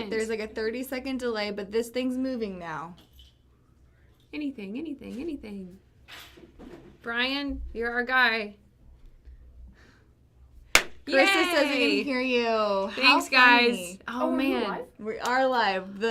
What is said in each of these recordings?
second. There's like a 30-second delay, but this thing's moving now. Anything. Brian, you're our guy. Krista says we can hear you. Thanks, guys. Oh man, We are live.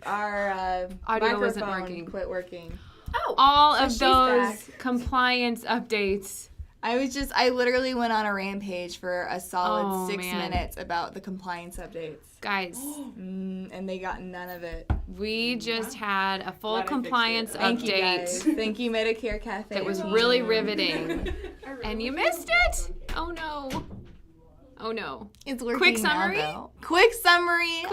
Our audio wasn't microphone working. quit working. Oh, all of she's those back. compliance updates. I literally went on a rampage for a solid 6 man. minutes about the compliance updates. Guys, And they got none of it. we just had a full Glad I fixed compliance it. Thank you, guys. update Thank you, Medicare Cafe. that was really riveting. And you missed it? Oh no. It's working Quick now, summary? though. Quick summary.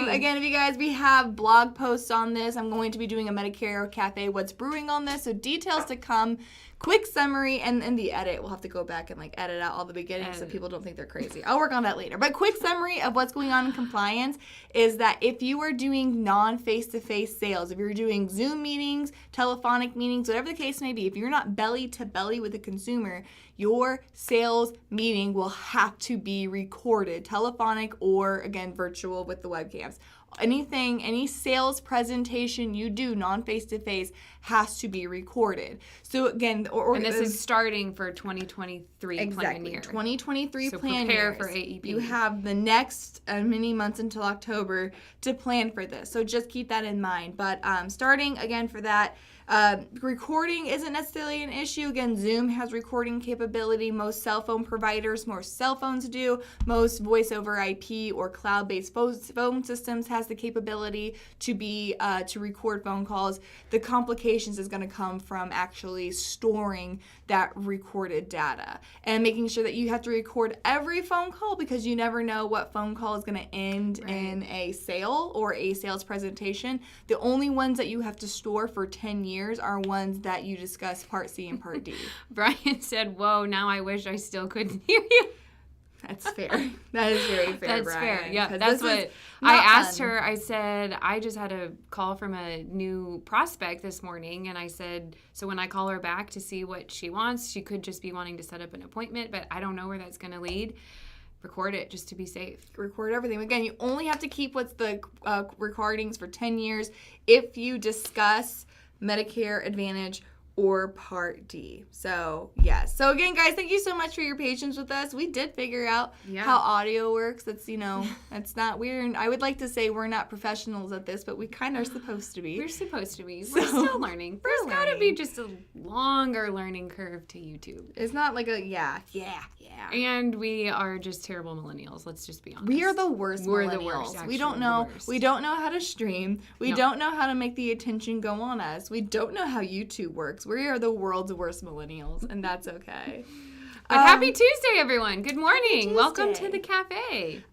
Again, if you guys, we have blog posts on this. I'm going to be doing a Medicare Cafe What's Brewing on this. So details to come. Quick summary, and in the edit, we'll have to go back and edit out all the beginning so people don't think they're crazy. I'll work on that later. But quick summary of what's going on in compliance is that if you are doing non-face-to-face sales, if you're doing Zoom meetings, telephonic meetings, whatever the case may be, if you're not belly to belly with the consumer, your sales meeting will have to be recorded, telephonic or, again, virtual with the webcams. Any sales presentation you do non-face-to-face has to be recorded. So again, And this is starting for 2023 plan year. 2023 So plan prepare years. for AEP. You have the next many months until October to plan for this. So just keep that in mind. But starting again for that, recording isn't necessarily an issue. Again, Zoom has recording capability. Most cell phone providers, most cell phones do. Most voice over IP or cloud-based phone systems has the capability to record phone calls. The complications is going to come from actually storing that recorded data and making sure that you have to record every phone call because you never know what phone call is going to end in a sale or a sales presentation. The only ones that you have to store for 10 years are ones that you discuss Part C and Part D. Brian said, "Whoa, now I wish I still couldn't hear you." That's fair. That is very fair, That's Brian. fair. Yeah, 'Cause that's this what is I not asked fun. her. I said, I just had a call from a new prospect this morning, and I said, so when I call her back to see what she wants, she could just be wanting to set up an appointment, but I don't know where that's going to lead. Record it just to be safe. Record everything. Again, you only have to keep what's the recordings for 10 years if you discuss Medicare Advantage or Part D. So, yes. So, again, guys, thank you so much for your patience with us. We did figure out how audio works. That's, that's not weird. I would like to say we're not professionals at this, but we kind of are supposed to be. We're supposed to be. We're still learning. There's got to be just a longer learning curve to YouTube. It's not like a, yeah. And we are just terrible millennials. Let's just be honest. We are the worst We're millennials. the worst, We don't actually, know. the worst. We don't know how to stream. We No. don't know how to make the attention go on us. We don't know how YouTube works. We are the world's worst millennials, and that's okay. But happy Tuesday, everyone. Good morning. Tuesday. Welcome to the cafe.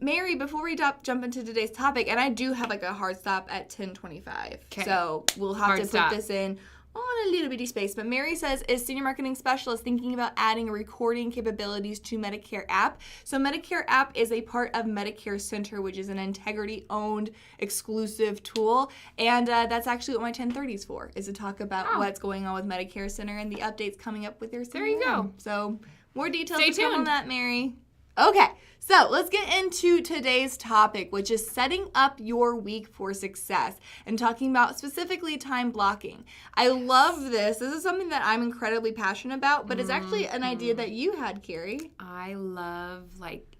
Mary, before we jump into today's topic, and I do have a hard stop at 10:25, so we'll have to put this in on a little bitty space. But Mary says, is Senior Marketing Specialist thinking about adding recording capabilities to Medicare app? So Medicare app is a part of Medicare Center, which is an Integrity-owned exclusive tool. And that's actually what my 1030 is for, is to talk about what's going on with Medicare Center and the updates coming up with their CRM. There you go. So more details Stay to come on tuned. that, Mary. Okay, so let's get into today's topic, which is setting up your week for success and talking about specifically time blocking. I love this. This is something that I'm incredibly passionate about, but it's actually an idea that you had, Carrie. I love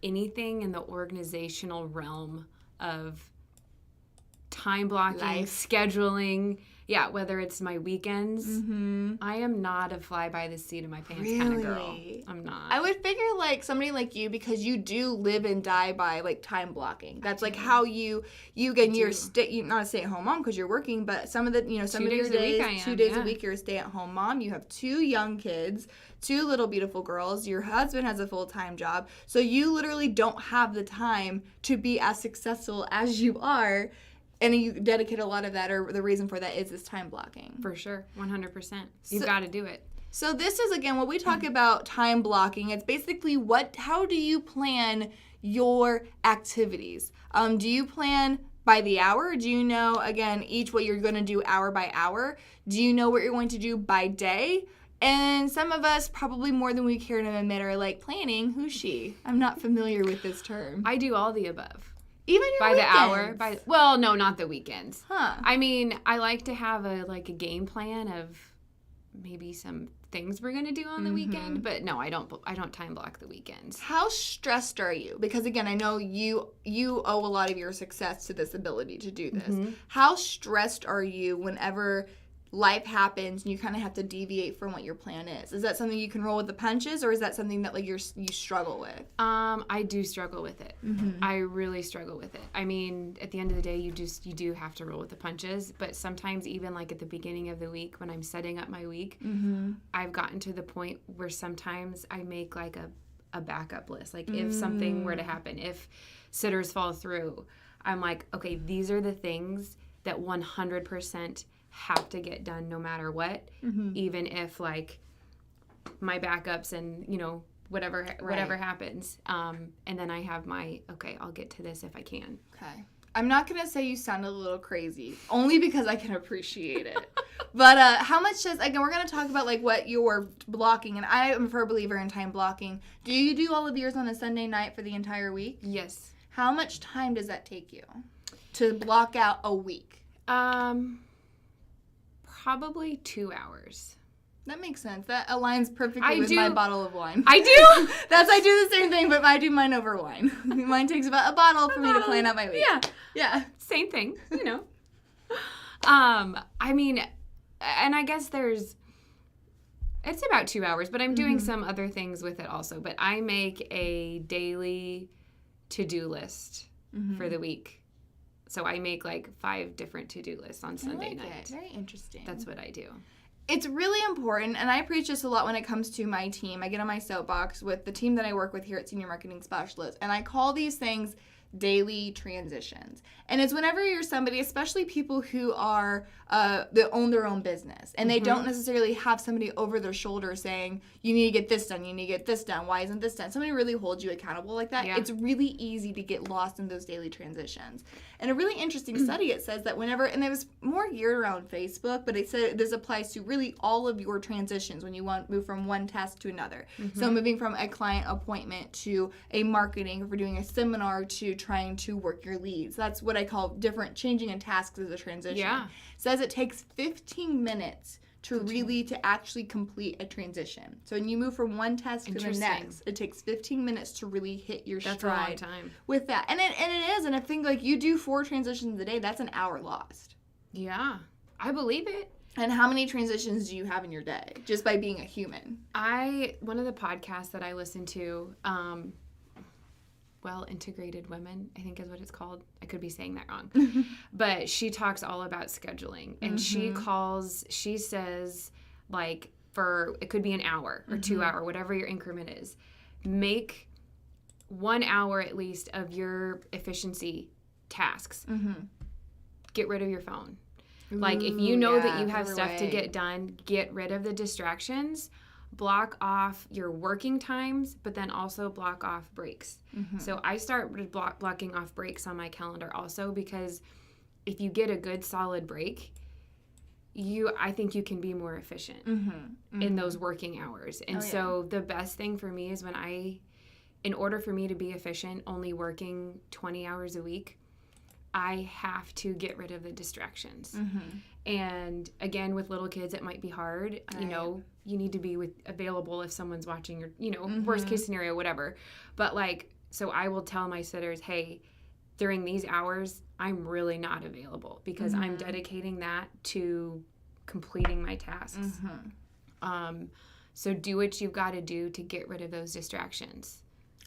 anything in the organizational realm of time blocking, scheduling. Yeah, whether it's my weekends. I am not a fly by the seat of my pants kind of girl. I'm not. I would figure somebody like you, because you do live and die by time blocking. That's how you you're not a stay-at-home mom because you're working, but some of the some of your days, 2 days a week, you're a stay-at-home mom. You have 2 young kids, 2 little beautiful girls. Your husband has a full-time job, so you literally don't have the time to be as successful as you are. And you dedicate a lot of that, or the reason for that is this time blocking. For sure, 100%. You've got to do it. So this is, again, when we talk about time blocking, it's basically how do you plan your activities? Do you plan by the hour? Do you know, again, what you're going to do hour by hour? Do you know what you're going to do by day? And some of us, probably more than we care to admit, are planning. Who's she? I'm not familiar with this term. I do all the above. Even your by weekends? the hour. Well, no, not the weekends. Huh. I mean, I like to have a game plan of maybe some things we're gonna do on the weekend, but no, I don't time block the weekends. How stressed are you? Because again, I know you owe a lot of your success to this ability to do this. How stressed are you whenever life happens and you kind of have to deviate from what your plan is? Is that something you can roll with the punches, or is that something that like you struggle with? I do struggle with it. I really struggle with it. I mean, at the end of the day, you do have to roll with the punches, but sometimes even like at the beginning of the week when I'm setting up my week, I've gotten to the point where sometimes I make like a backup list. Like if something were to happen, if sitters fall through, I'm like, okay, these are the things that 100% have to get done no matter what, even if like my backups and whatever happens, and then I have I'll get to this if I can. Okay, I'm not gonna say you sound a little crazy, only because I can appreciate it. But how much we're gonna talk about like what you're blocking, and I am a firm believer in time blocking. Do you do all of yours on a Sunday night for the entire week? Yes. How much time does that take you to block out a week? Probably 2 hours. That makes sense. That aligns perfectly with my bottle of wine. I do? I do the same thing, but I do mine over wine. Mine takes about a bottle for me to plan out my week. Yeah. Same thing, I mean, and I guess it's about 2 hours, but I'm doing some other things with it also. But I make a daily to-do list for the week. So I make like 5 different to-do lists on Sunday night. Very interesting. That's what I do. It's really important, and I preach this a lot when it comes to my team. I get on my soapbox with the team that I work with here at Senior Marketing Specialist, and I call these things daily transitions. And it's whenever you're somebody, especially people who are that own their own business, and they don't necessarily have somebody over their shoulder saying, you need to get this done, you need to get this done, why isn't this done? Somebody really holds you accountable like that. Yeah. It's really easy to get lost in those daily transitions. And a really interesting study, it says that whenever, and it was more geared around Facebook, but it said this applies to really all of your transitions when you want to move from one task to another. So moving from a client appointment to a marketing, if we're doing a seminar, to trying to work your leads. That's what I call changing in tasks as a transition. Yeah. Says it takes 15 minutes to actually complete a transition. So when you move from one task to the next, it takes 15 minutes to really hit your stride. That's a long time. With that. And it is. And I think like you do 4 transitions a day, that's an hour lost. Yeah. I believe it. And how many transitions do you have in your day just by being a human? One of the podcasts that I listen to, Integrated Women, I think is what it's called. I could be saying that wrong. But she talks all about scheduling. And she says, like, it could be an hour or 2 hour, whatever your increment is. Make 1 hour at least of your efficiency tasks. Get rid of your phone. Like, if you know that you have stuff to get done, get rid of the distractions. Block off your working times, but then also block off breaks. So I start blocking off breaks on my calendar also, because if you get a good solid break, I think you can be more efficient in those working hours. And so the best thing for me is in order for me to be efficient, only working 20 hours a week, I have to get rid of the distractions. And again, with little kids, it might be hard. Right. You need to be available if someone's watching your, worst case scenario, whatever. But so I will tell my sitters, hey, during these hours, I'm really not available because I'm dedicating that to completing my tasks. So do what you've got to do to get rid of those distractions.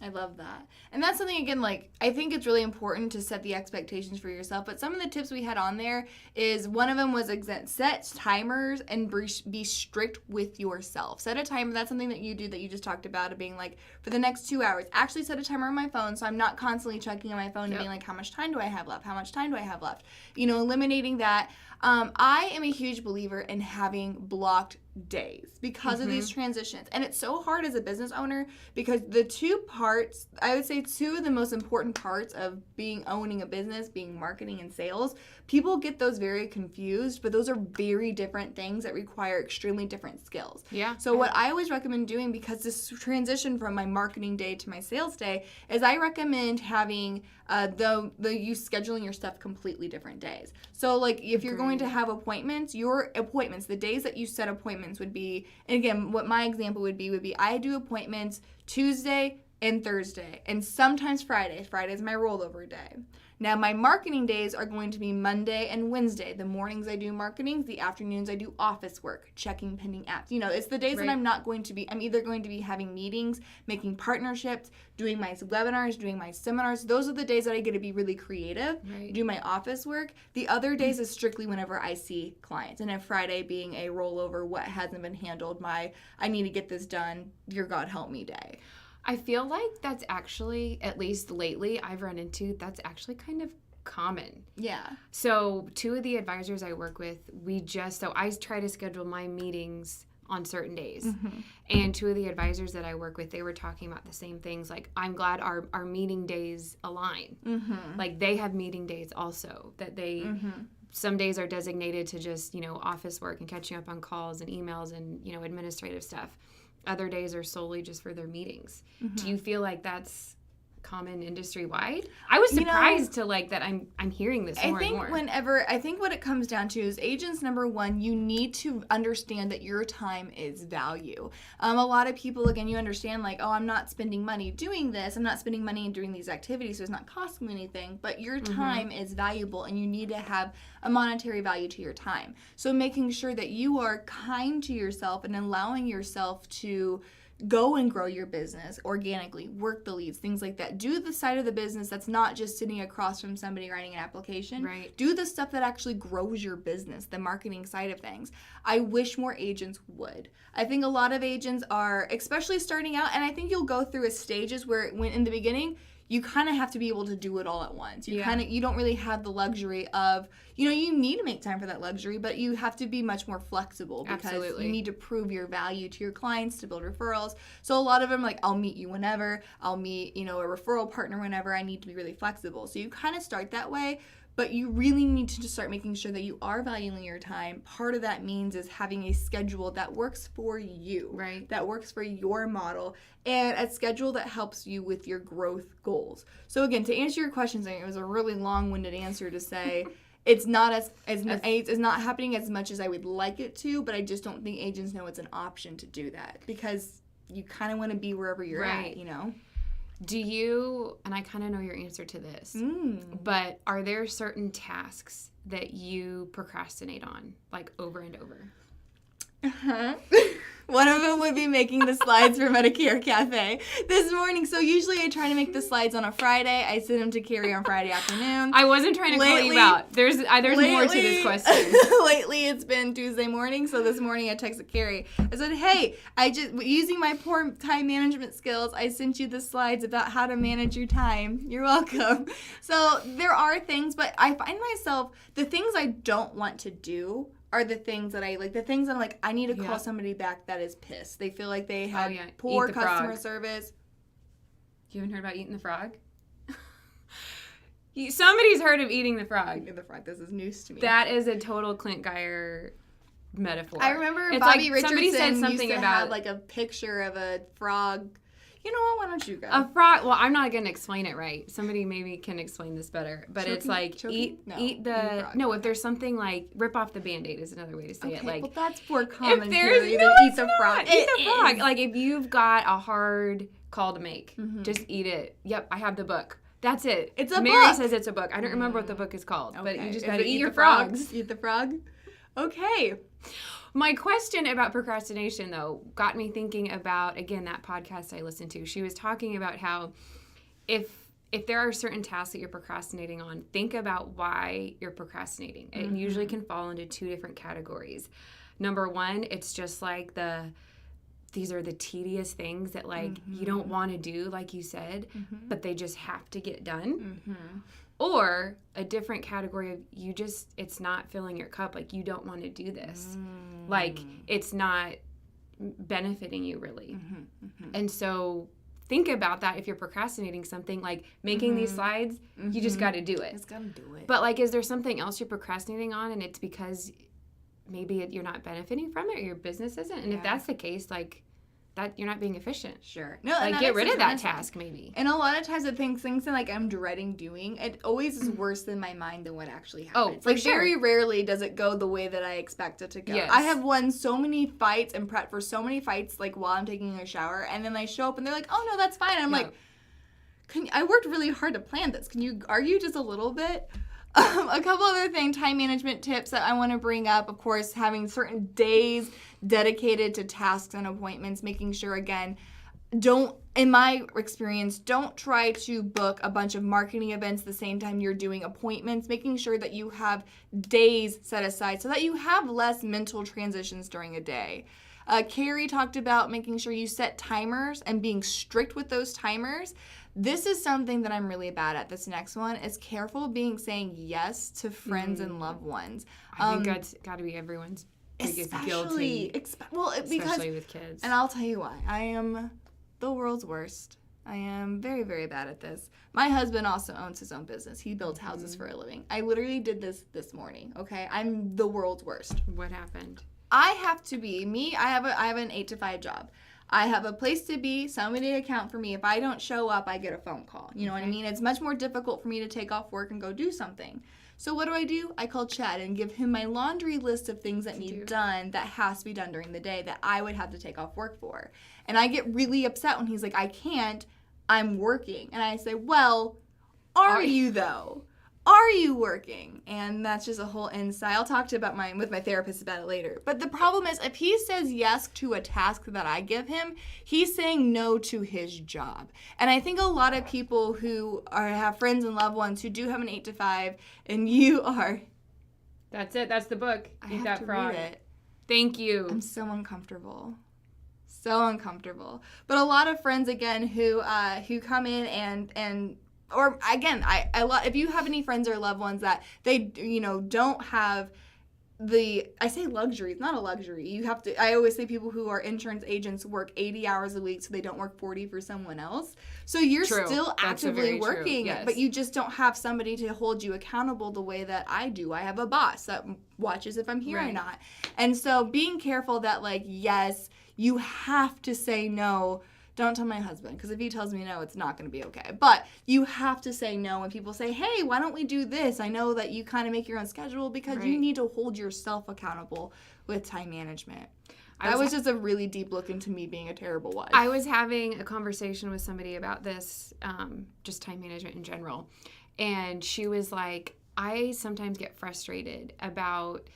I love that. And that's something, again, I think it's really important to set the expectations for yourself. But some of the tips we had on there is one of them was set timers and be strict with yourself. Set a timer. That's something that you do that you just talked about, of being for the next 2 hours. Actually set a timer on my phone so I'm not constantly checking on my phone and being how much time do I have left? How much time do I have left? Eliminating that. I am a huge believer in having blocked days because of these transitions. And it's so hard as a business owner because the two parts, I would say two of the most important parts of owning a business, being marketing and sales, people get those very confused, but those are very different things that require extremely different skills. Yeah. So what I always recommend doing, because this transition from my marketing day to my sales day, is I recommend having you scheduling your stuff completely different days. So like if you're going to have appointments, the days that you set appointments would be, and again, what my example would be I do appointments Tuesday and Thursday, and sometimes Friday. Friday's my rollover day. Now, my marketing days are going to be Monday and Wednesday. The mornings I do marketing, the afternoons I do office work, checking pending apps. It's the days that I'm either going to be having meetings, making partnerships, doing my webinars, doing my seminars. Those are the days that I get to be really creative, do my office work. The other days is strictly whenever I see clients. And if Friday being a rollover, what hasn't been handled, I need to get this done, dear God help me day. I feel like that's actually, at least lately, I've run into, that's actually kind of common. Yeah. So 2 of the advisors I work with, I try to schedule my meetings on certain days. And 2 of the advisors that I work with, they were talking about the same things. Like, I'm glad our meeting days align. Like, they have meeting days also, that they... Some days are designated to just, office work and catching up on calls and emails and, administrative stuff. Other days are solely just for their meetings. Do you feel like that's common industry-wide? I was surprised to that I'm hearing this more and more. I think what it comes down to is agents, number one, you need to understand that your time is value. A lot of people, again, you understand I'm not spending money doing this. I'm not spending money doing these activities, so it's not costing me anything. But your time is valuable, and you need to have a monetary value to your time. So making sure that you are kind to yourself and allowing yourself to go and grow your business organically, work the leads, things like that. Do the side of the business that's not just sitting across from somebody writing an application. Right. Do the stuff that actually grows your business, the marketing side of things. I wish more agents would. I think a lot of agents are, especially starting out, and I think you'll go through stages where when in the beginning, you kind of have to be able to do it all at once. You don't really have the luxury of, you need to make time for that luxury, but you have to be much more flexible because you need to prove your value to your clients to build referrals. So a lot of them I'll meet you whenever, I'll meet, a referral partner whenever. I need to be really flexible. So you kind of start that way. But you really need to just start making sure that you are valuing your time. Part of that means is having a schedule that works for you, right? That works for your model, and a schedule that helps you with your growth goals. So again, to answer your questions, it was a really long-winded answer to say it's not it's not happening as much as I would like it to, but I just don't think agents know it's an option to do that because you kind of want to be wherever you're at, Do you, and I kind of know your answer to this, but are there certain tasks that you procrastinate on, over and over? One of them would be making the slides for Medicare Cafe this morning. So usually I try to make the slides on a Friday. I send them to Carrie on Friday afternoon. I wasn't trying to call you out. There's more to this question. Lately it's been Tuesday morning. So this morning I texted Carrie. I said, hey, using my poor time management skills, I sent you the slides about how to manage your time. You're welcome. So there are things, but I find myself, the things I don't want to do are the things that I the things I'm I need to call somebody back that is pissed. They feel like they had poor customer service. You haven't heard about eating the frog? Somebody's heard of eating the frog. Eating the frog. This is news to me. That is a total Clint Geyer metaphor. I remember Bobby Richardson said something used to have a picture of a frog. You know what? Why don't you go? A frog. Well, I'm not going to explain it right. Somebody maybe can explain this better. But it's eat the frog. No, if there's something rip off the Band-Aid is another way to say it. Well, that's more commentary than eat the frog. Eat the frog. If you've got a hard call to make, just eat it. Yep, I have the book. That's it. It's a book. Mary says it's a book. I don't remember what the book is called, but you just got to eat your frogs. Eat the frog? Okay. My question about procrastination, though, got me thinking about, again, that podcast I listened to. She was talking about how if there are certain tasks that you're procrastinating on, think about why you're procrastinating. It usually can fall into 2 different categories. Number one, it's just the these are the tedious things that, like, you don't want to do, like you said, but they just have to get done. Or a different category of it's not filling your cup. Like, you don't want to do this. Like, it's not benefiting you, really. And so think about that if you're procrastinating something. Like, making these slides, you just got to do it. Just got to do it. But, like, is there something else you're procrastinating on, and it's because maybe you're not benefiting from it, or your business isn't? And if that's the case, like, that you're not being efficient. Sure. No, like, get rid of that task, maybe. And a lot of times, things that, like, I'm dreading doing, it always is worse in my mind than what actually happens. Oh, for sure. Very rarely does it go the way that I expect it to go. Yes. I have won so many fights and prepped for so many fights, like, while I'm taking a shower, and then I show up and they're like, oh, no, that's fine. I'm like, I worked really hard to plan this. Can you argue just a little bit? A couple other time management tips that I want to bring up. Of course, having certain days dedicated to tasks and appointments, making sure, again, in my experience, don't try to book a bunch of marketing events the same time you're doing appointments, making sure that you have days set aside so that you have less mental transitions during a day. Carrie talked about making sure you set timers and being strict with those timers. This is something that I'm really bad at. This next one is saying yes to friends and loved ones. I think that's got to be everyone's biggest guilty. Especially with kids. And I'll tell you why. I am the world's worst. I am very, very bad at this. My husband also owns his own business. He builds houses for a living. I literally did this morning, okay? I'm the world's worst. What happened? I have to be me. I have an 8 to 5 job. I have a place to be, somebody to account for me. If I don't show up, I get a phone call. You know what I mean? It's much more difficult for me to take off work and go do something. So what do? I call Chad and give him my laundry list of things that need done that has to be done during the day that I would have to take off work for. And I get really upset when he's like, I can't, I'm working. And I say, well, are you though? Are you working? And that's just a whole insight. I'll talk with my therapist about it later. But the problem is, if he says yes to a task that I give him, he's saying no to his job. And I think a lot of people who have friends and loved ones who do have an 8 to 5, and you are. That's it. That's the book. I have to read it. Thank you. I'm so uncomfortable. So uncomfortable. But a lot of friends, again, who come in and or again, if you have any friends or loved ones that they, don't have I say luxury, it's not a luxury. I always say people who are insurance agents work 80 hours a week so they don't work 40 for someone else. So you're still actively working, but you just don't have somebody to hold you accountable the way that I do. I have a boss that watches if I'm here or not. And so being careful that, like, yes, you have to say no. Don't tell my husband, because if he tells me no, it's not going to be okay. But you have to say no when people say, hey, why don't we do this? I know that you kind of make your own schedule because you need to hold yourself accountable with time management. That was just a really deep look into me being a terrible wife. I was having a conversation with somebody about this, just time management in general. And she was like, I sometimes get frustrated about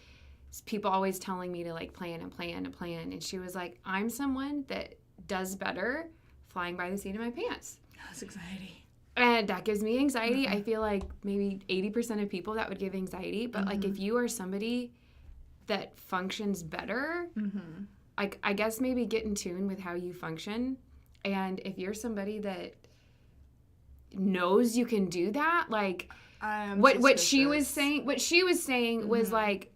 people always telling me to, like, plan and plan and plan. And she was like, I'm someone that does better flying by the seat of my pants. That's anxiety. And that gives me anxiety. I feel like maybe 80% of people that would give anxiety. But, like, if you are somebody that functions better, like, I guess maybe get in tune with how you function. And if you're somebody that knows you can do that, like, what she was saying was, like,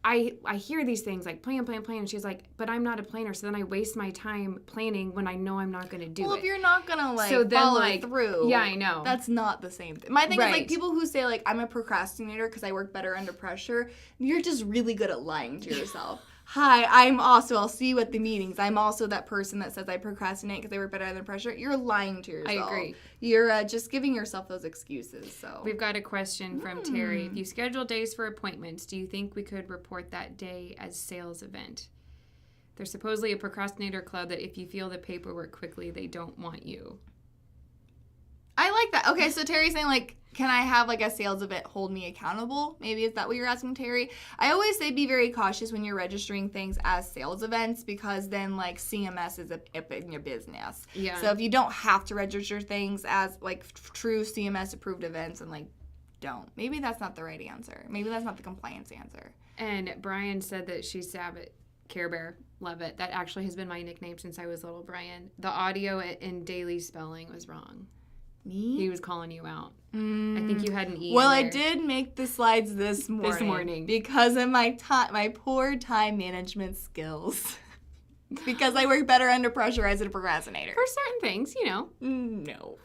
I hear these things like plan, and she's like, but I'm not a planner, so then I waste my time planning when I know I'm not going to do it. Well, if you're not going to, follow through. Yeah, I know. That's not the same thing. My thing is, like, people who say, like, I'm a procrastinator because I work better under pressure, you're just really good at lying to yourself. Hi, I'll see you at the meetings. I'm also that person that says I procrastinate because I work better under pressure. You're lying to yourself. I agree. You're just giving yourself those excuses. So we've got a question from Terry. If you schedule days for appointments, do you think we could report that day as sales event? There's supposedly a procrastinator club that if you feel the paperwork quickly, they don't want you. I like that. Okay, so Terry's saying, like, can I have, like, a sales event hold me accountable? Maybe is that what you're asking, Terry? I always say be very cautious when you're registering things as sales events because then, like, CMS is in your business. Yeah. So if you don't have to register things as, like, true CMS-approved events, and, like, don't. Maybe that's not the right answer. Maybe that's not the compliance answer. And Brian said that she Care Bear. Love it. That actually has been my nickname since I was little, Brian. The audio in daily spelling was wrong. Me? He was calling you out. I think you had an E. Well, I did make the slides this morning. Because of my poor time management skills. Because I work better under pressure as a procrastinator. For certain things, you know. No.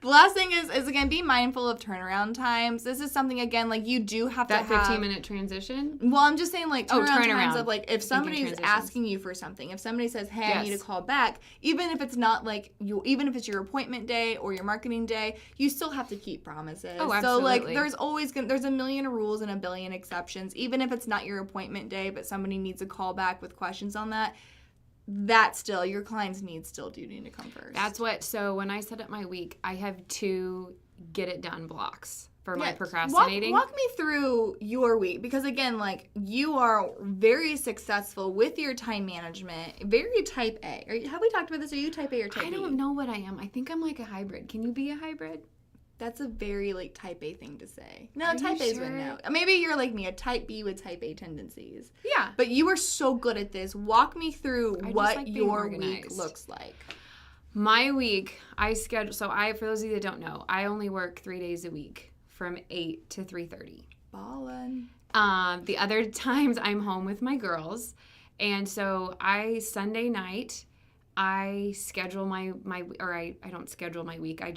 The last thing is again, be mindful of turnaround times. This is something, again, like you do have that to have... That 15-minute transition? Well, I'm just saying, like, turnaround times of, like, if somebody's asking you for something, if somebody says, hey, I need to call back, even if it's not, like, even if it's your appointment day or your marketing day, you still have to keep promises. Oh, absolutely. So, like, there's a million rules and a billion exceptions. Even if it's not your appointment day, but somebody needs a call back with questions on that, your clients do need to come first. So when I set up my week, I have 2 get it done blocks for my procrastinating. Walk me through your week, because again, like, you are very successful with your time management, very type A. Have we talked about this? Are you type A or type B? I don't know what I am. I think I'm like a hybrid. Can you be a hybrid? That's a very, like, type A thing to say. No, type A's would know. Maybe you're like me, a type B with type A tendencies. Yeah. But you are so good at this. Walk me through what your week looks like. My week, for those of you that don't know, I only work 3 days a week from 8 to 3:30. Ballin'. The other times I'm home with my girls. And so Sunday night, I schedule I don't schedule my week. I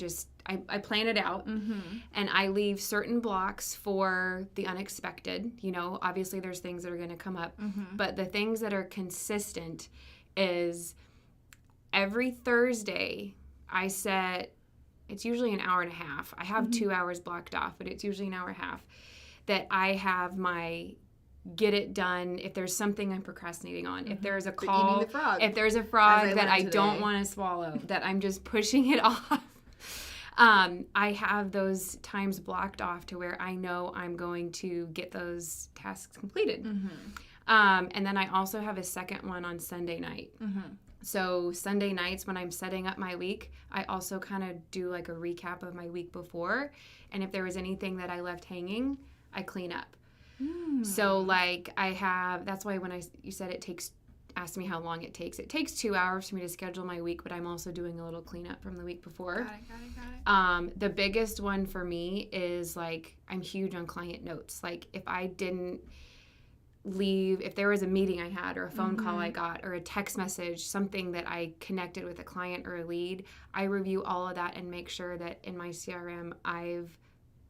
plan it out, and I leave certain blocks for the unexpected. You know, obviously there's things that are going to come up, but the things that are consistent is every Thursday it's usually an hour and a half. I have 2 hours blocked off, but it's usually an hour and a half that I have my get it done. If there's something I'm procrastinating on, if there's a call, if there's a frog that I don't want to swallow, that I'm just pushing it off, I have those times blocked off to where I know I'm going to get those tasks completed. And then I also have a second one on Sunday night. So Sunday nights when I'm setting up my week, I also kind of do like a recap of my week before. And if there was anything that I left hanging, I clean up. So, like, that's why when you said asked me how long it takes. It takes 2 hours for me to schedule my week, but I'm also doing a little cleanup from the week before. Got it. The biggest one for me is, like, I'm huge on client notes. Like, if there was a meeting I had or a phone call I got or a text message, something that I connected with a client or a lead, I review all of that and make sure that in my CRM I've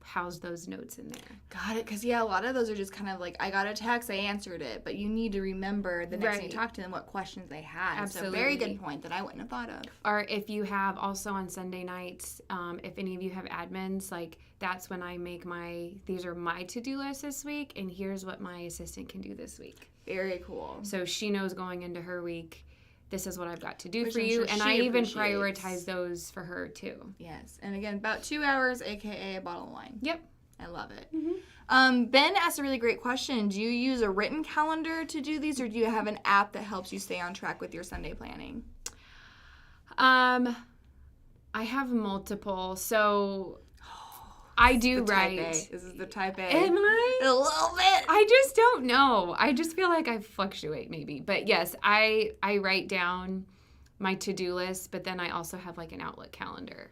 house those notes in there. Got it. Because, a lot of those are just kind of like, I got a text, I answered it, but you need to remember the next time you talk to them what questions they had. Absolutely. So very good point that I wouldn't have thought of. Or if you have also on Sunday nights, if any of you have admins, like, that's when I make these are my to-do lists this week, and here's what my assistant can do this week. Very cool. So she knows going into her week, this is what I've got to do for you. And I even prioritize those for her, too. Yes. And again, about 2 hours, a.k.a. a bottle of wine. Yep. I love it. Ben asked a really great question. Do you use a written calendar to do these, or do you have an app that helps you stay on track with your Sunday planning? I have multiple. So... I do write. This is the type A. Am I? A little bit. I just don't know. I just feel like I fluctuate maybe. But yes, I write down my to-do list, but then I also have like an Outlook calendar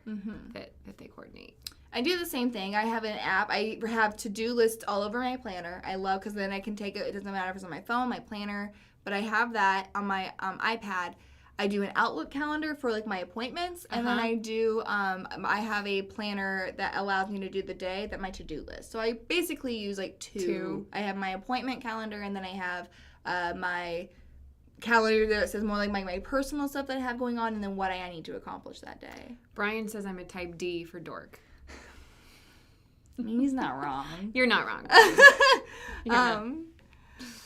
that they coordinate. I do the same thing. I have an app. I have to-do lists all over my planner. I love because then I can take it. It doesn't matter if it's on my phone, my planner, but I have that on my iPad. I do an Outlook calendar for, like, my appointments, and then I do, I have a planner that allows me to do the day, that my to-do list. So I basically use, like, two. I have my appointment calendar, and then I have my calendar that says more like my personal stuff that I have going on, and then what I need to accomplish that day. Brian says I'm a type D for dork. I mean, he's not wrong. You're not wrong.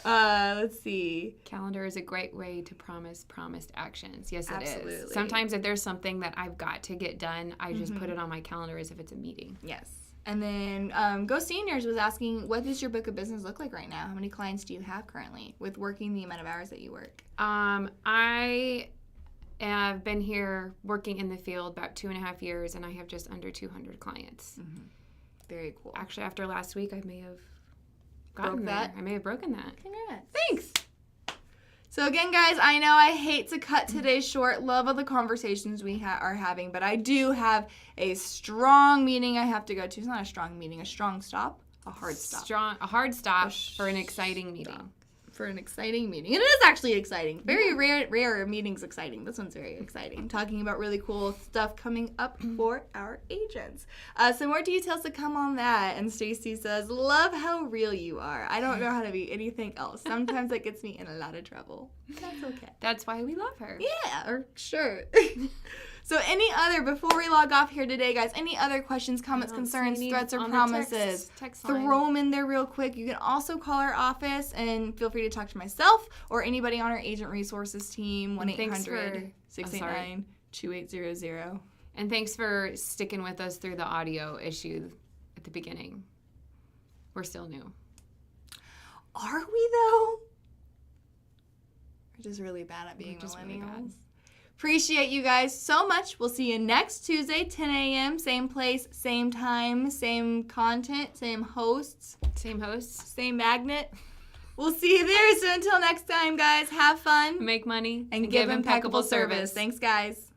Let's see. Calendar is a great way to promised actions. Yes, it Absolutely. is. Sometimes if there's something that I've got to get done, I just put it on my calendar as if it's a meeting. Yes. And then Go Seniors was asking, what does your book of business look like right now? How many clients do you have currently with working the amount of hours that you work? I have been here working in the field about 2.5 years, and I have just under 200 clients. Mm-hmm. Very cool. Actually, after last week, I may have gotten that. I may have broken that. Congrats. Thanks. So again, guys, I know I hate to cut today short. Love all the conversations we are having, but I do have a strong meeting I have to go to. It's not a strong meeting, a strong stop, a hard stop. A hard stop for an exciting meeting. For an exciting meeting. And it is actually exciting. Very rare meetings exciting. This one's very exciting. Talking about really cool stuff coming up for our agents. Some more details to come on that. And Stacy says, love how real you are. I don't know how to be anything else. Sometimes that gets me in a lot of trouble. That's okay. That's why we love her. Yeah, or sure. So before we log off here today, guys, any other questions, comments, concerns, threats, or promises, throw them in there real quick. You can also call our office and feel free to talk to myself or anybody on our agent resources team, 1-800-689-2800. And thanks for sticking with us through the audio issue at the beginning. We're still new. Are we, though? We're just really bad at being millennials. Really appreciate you guys so much. We'll see you next Tuesday, 10 a.m., same place, same time, same content, same hosts. Same magnet. We'll see you there. So until next time, guys, have fun. Make money. And give impeccable service. Thanks, guys.